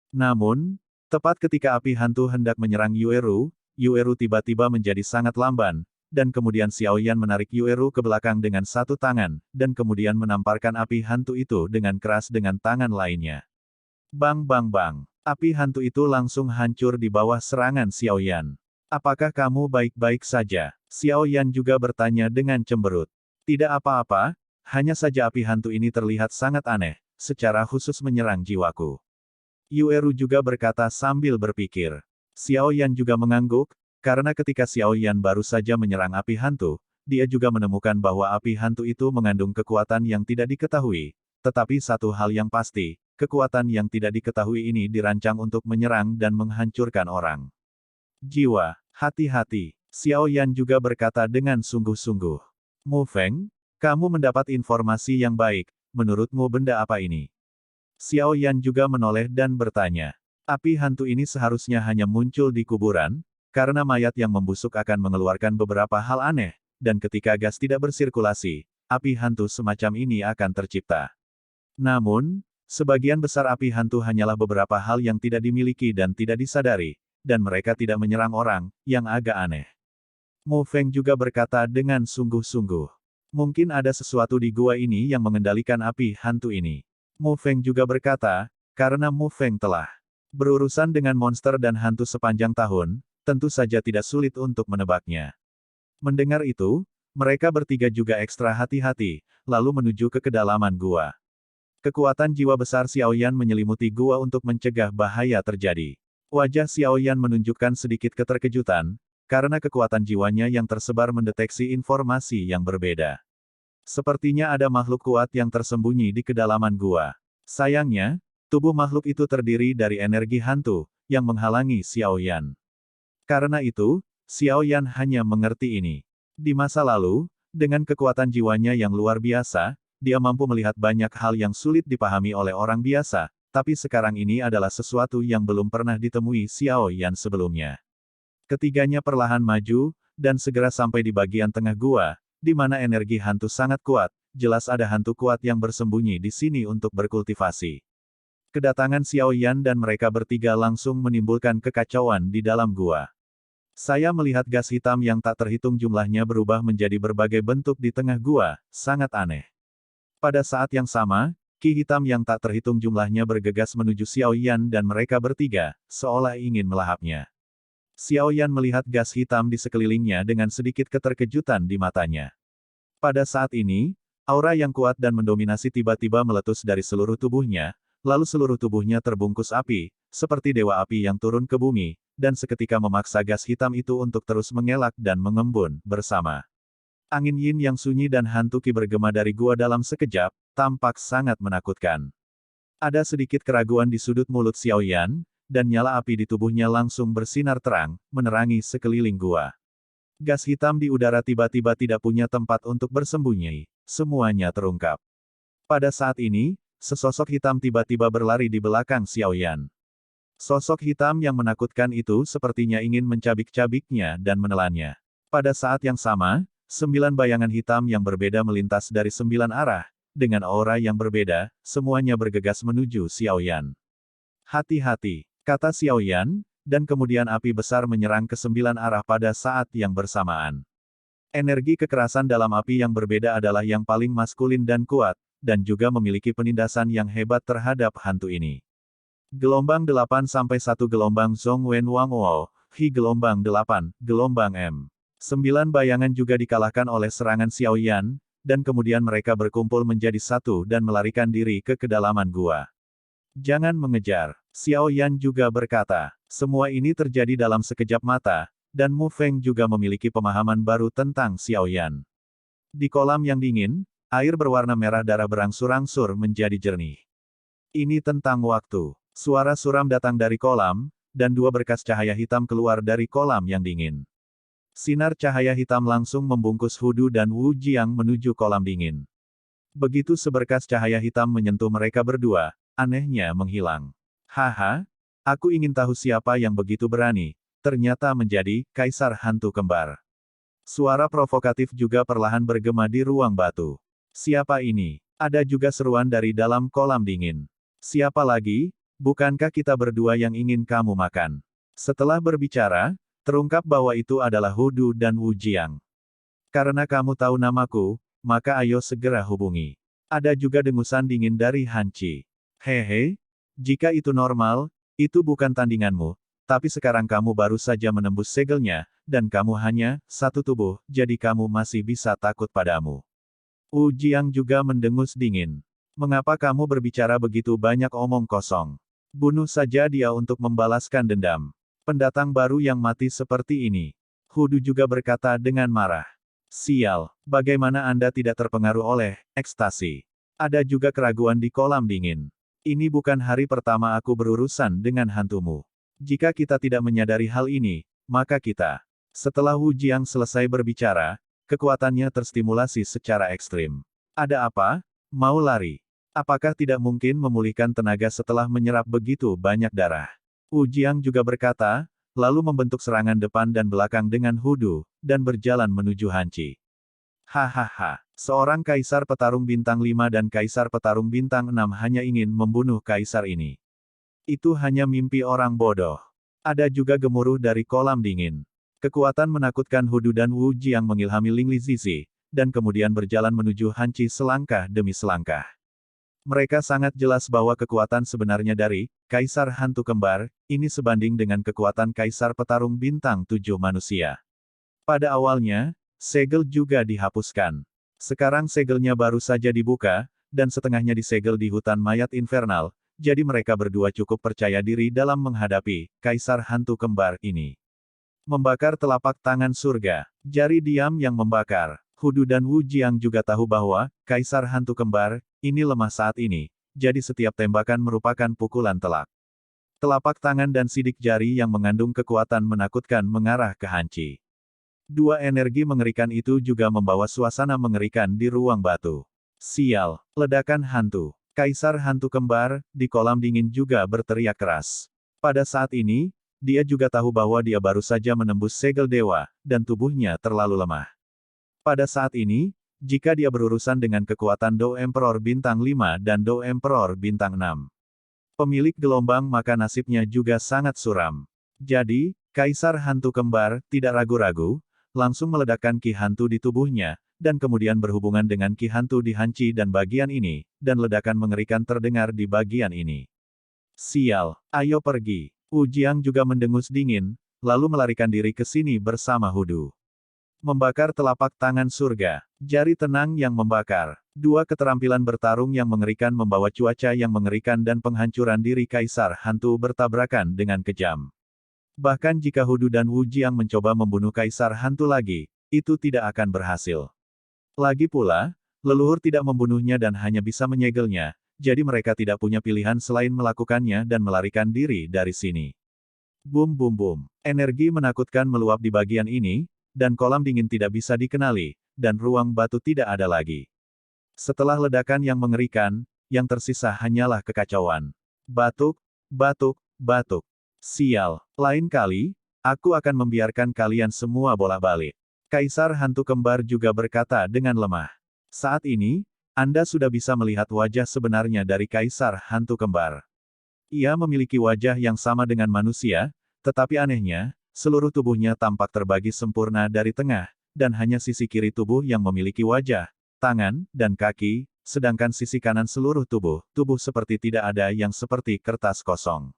S1: Namun, tepat ketika api hantu hendak menyerang Yueru, Yueru tiba-tiba menjadi sangat lamban, dan kemudian Xiaoyan menarik Yueru ke belakang dengan satu tangan, dan kemudian menamparkan api hantu itu dengan keras dengan tangan lainnya. Bang bang bang. Api hantu itu langsung hancur di bawah serangan Xiaoyan. Apakah kamu baik-baik saja? Xiaoyan juga bertanya dengan cemberut. Tidak apa-apa, hanya saja api hantu ini terlihat sangat aneh, secara khusus menyerang jiwaku. Yueru juga berkata sambil berpikir. Xiao Yan juga mengangguk, karena ketika Xiao Yan baru saja menyerang api hantu, dia juga menemukan bahwa api hantu itu mengandung kekuatan yang tidak diketahui. Tetapi satu hal yang pasti, kekuatan yang tidak diketahui ini dirancang untuk menyerang dan menghancurkan orang. Jiwa, hati-hati, Xiao Yan juga berkata dengan sungguh-sungguh. Mu Feng, kamu mendapat informasi yang baik, menurutmu benda apa ini? Xiao Yan juga menoleh dan bertanya. Api hantu ini seharusnya hanya muncul di kuburan, karena mayat yang membusuk akan mengeluarkan beberapa hal aneh, dan ketika gas tidak bersirkulasi, api hantu semacam ini akan tercipta. Namun, sebagian besar api hantu hanyalah beberapa hal yang tidak dimiliki dan tidak disadari, dan mereka tidak menyerang orang, yang agak aneh. Mu Feng juga berkata dengan sungguh-sungguh. Mungkin ada sesuatu di gua ini yang mengendalikan api hantu ini. Mu Feng juga berkata, karena Mu Feng telah berurusan dengan monster dan hantu sepanjang tahun, tentu saja tidak sulit untuk menebaknya. Mendengar itu, mereka bertiga juga ekstra hati-hati, lalu menuju ke kedalaman gua. Kekuatan jiwa besar Xiao Yan menyelimuti gua untuk mencegah bahaya terjadi. Wajah Xiao Yan menunjukkan sedikit keterkejutan, karena kekuatan jiwanya yang tersebar mendeteksi informasi yang berbeda. Sepertinya ada makhluk kuat yang tersembunyi di kedalaman gua. Sayangnya, tubuh makhluk itu terdiri dari energi hantu, yang menghalangi Xiao Yan. Karena itu, Xiao Yan hanya mengerti ini. Di masa lalu, dengan kekuatan jiwanya yang luar biasa, dia mampu melihat banyak hal yang sulit dipahami oleh orang biasa, tapi sekarang ini adalah sesuatu yang belum pernah ditemui Xiao Yan sebelumnya. Ketiganya perlahan maju, dan segera sampai di bagian tengah gua, di mana energi hantu sangat kuat, jelas ada hantu kuat yang bersembunyi di sini untuk berkultivasi. Kedatangan Xiao Yan dan mereka bertiga langsung menimbulkan kekacauan di dalam gua. Saya melihat gas hitam yang tak terhitung jumlahnya berubah menjadi berbagai bentuk di tengah gua, sangat aneh. Pada saat yang sama, ki hitam yang tak terhitung jumlahnya bergegas menuju Xiao Yan dan mereka bertiga, seolah ingin melahapnya. Xiao Yan melihat gas hitam di sekelilingnya dengan sedikit keterkejutan di matanya. Pada saat ini, aura yang kuat dan mendominasi tiba-tiba meletus dari seluruh tubuhnya, lalu seluruh tubuhnya terbungkus api, seperti dewa api yang turun ke bumi, dan seketika memaksa gas hitam itu untuk terus mengelak dan mengembun bersama. Angin yin yang sunyi dan hantu ki bergema dari gua dalam sekejap, tampak sangat menakutkan. Ada sedikit keraguan di sudut mulut Xiao Yan, dan nyala api di tubuhnya langsung bersinar terang, menerangi sekeliling gua. Gas hitam di udara tiba-tiba tidak punya tempat untuk bersembunyi, semuanya terungkap. Pada saat ini, sesosok hitam tiba-tiba berlari di belakang Xiao Yan. Sosok hitam yang menakutkan itu sepertinya ingin mencabik-cabiknya dan menelannya. Pada saat yang sama, 9 bayangan hitam yang berbeda melintas dari 9 arah, dengan aura yang berbeda, semuanya bergegas menuju Xiao Yan. Hati-hati, kata Xiao Yan, dan kemudian api besar menyerang ke 9 arah pada saat yang bersamaan. Energi kekerasan dalam api yang berbeda adalah yang paling maskulin dan kuat, dan juga memiliki penindasan yang hebat terhadap hantu ini. Gelombang 8 sampai 1 gelombang Zhong Wen Wang Wo, Hi gelombang 8, gelombang M. 9 bayangan juga dikalahkan oleh serangan Xiao Yan, dan kemudian mereka berkumpul menjadi satu dan melarikan diri ke kedalaman gua. Jangan mengejar, Xiao Yan juga berkata. Semua ini terjadi dalam sekejap mata, dan Mu Feng juga memiliki pemahaman baru tentang Xiao Yan. Di kolam yang dingin, air berwarna merah darah berangsur-angsur menjadi jernih. Ini tentang waktu. Suara suram datang dari kolam, dan 2 berkas cahaya hitam keluar dari kolam yang dingin. Sinar cahaya hitam langsung membungkus Hudu dan Wu Jiang menuju kolam dingin. Begitu seberkas cahaya hitam menyentuh mereka berdua, anehnya menghilang. Haha, aku ingin tahu siapa yang begitu berani, ternyata menjadi Kaisar Hantu Kembar. Suara provokatif juga perlahan bergema di ruang batu. Siapa ini? Ada juga seruan dari dalam kolam dingin. Siapa lagi? Bukankah kita berdua yang ingin kamu makan? Setelah berbicara, terungkap bahwa itu adalah Hudu dan Wu Jiang. Karena kamu tahu namaku, maka ayo segera hubungi. Ada juga dengusan dingin dari Hanci. Hehe, jika itu normal, itu bukan tandinganmu, tapi sekarang kamu baru saja menembus segelnya, dan kamu hanya satu tubuh, jadi kamu masih bisa takut padamu. Wu Jiang juga mendengus dingin. Mengapa kamu berbicara begitu banyak omong kosong? Bunuh saja dia untuk membalaskan dendam. Pendatang baru yang mati seperti ini. Hudu juga berkata dengan marah. Sial, bagaimana Anda tidak terpengaruh oleh ekstasi? Ada juga keraguan di kolam dingin. Ini bukan hari pertama aku berurusan dengan hantumu. Jika kita tidak menyadari hal ini, maka kita. Setelah Wu Jiang selesai berbicara, kekuatannya terstimulasi secara ekstrim. Ada apa? Mau lari? Apakah tidak mungkin memulihkan tenaga setelah menyerap begitu banyak darah? Wu Jiang juga berkata, lalu membentuk serangan depan dan belakang dengan Hudu, dan berjalan menuju Hanci. Hahaha, seorang kaisar petarung bintang 5 dan kaisar petarung bintang 6 hanya ingin membunuh kaisar ini. Itu hanya mimpi orang bodoh. Ada juga gemuruh dari kolam dingin. Kekuatan menakutkan Hudu dan Wu Jiang mengilhami Ling Li Zizi, dan kemudian berjalan menuju Hanci selangkah demi selangkah. Mereka sangat jelas bahwa kekuatan sebenarnya dari Kaisar Hantu Kembar ini sebanding dengan kekuatan Kaisar Petarung Bintang 7 manusia. Pada awalnya, segel juga dihapuskan. Sekarang segelnya baru saja dibuka, dan setengahnya disegel di hutan mayat infernal, jadi mereka berdua cukup percaya diri dalam menghadapi Kaisar Hantu Kembar ini. Membakar telapak tangan surga, jari diam yang membakar. Hudu dan Wu Jiang juga tahu bahwa Kaisar Hantu Kembar ini lemah saat ini, jadi setiap tembakan merupakan pukulan telak. Telapak tangan dan sidik jari yang mengandung kekuatan menakutkan mengarah ke Hanci. Dua energi mengerikan itu juga membawa suasana mengerikan di ruang batu. Sial, ledakan hantu. Kaisar Hantu Kembar di kolam dingin juga berteriak keras. Pada saat ini, dia juga tahu bahwa dia baru saja menembus segel dewa, dan tubuhnya terlalu lemah. Pada saat ini, jika dia berurusan dengan kekuatan Do Emperor Bintang 5 dan Do Emperor Bintang 6. Pemilik gelombang maka nasibnya juga sangat suram. Jadi, Kaisar Hantu Kembar tidak ragu-ragu, langsung meledakkan ki hantu di tubuhnya, dan kemudian berhubungan dengan ki hantu di Hanci dan bagian ini, dan ledakan mengerikan terdengar di bagian ini. Sial, ayo pergi. Wu Jiang juga mendengus dingin, lalu melarikan diri ke sini bersama Hudu. Membakar telapak tangan surga, jari tenang yang membakar. Dua keterampilan bertarung yang mengerikan membawa cuaca yang mengerikan dan penghancuran diri Kaisar Hantu bertabrakan dengan kejam. Bahkan jika Hudu dan Wu Jiang mencoba membunuh Kaisar Hantu lagi, itu tidak akan berhasil. Lagi pula, leluhur tidak membunuhnya dan hanya bisa menyegelnya, jadi mereka tidak punya pilihan selain melakukannya dan melarikan diri dari sini. Bum bum bum. Energi menakutkan meluap di bagian ini, dan kolam dingin tidak bisa dikenali, dan ruang batu tidak ada lagi. Setelah ledakan yang mengerikan, yang tersisa hanyalah kekacauan. Batuk, batuk, batuk. Sial, lain kali, aku akan membiarkan kalian semua bolak-balik. Kaisar Hantu Kembar juga berkata dengan lemah. Saat ini, Anda sudah bisa melihat wajah sebenarnya dari Kaisar Hantu Kembar. Ia memiliki wajah yang sama dengan manusia, tetapi anehnya, seluruh tubuhnya tampak terbagi sempurna dari tengah, dan hanya sisi kiri tubuh yang memiliki wajah, tangan, dan kaki, sedangkan sisi kanan seluruh tubuh seperti tidak ada yang seperti kertas kosong.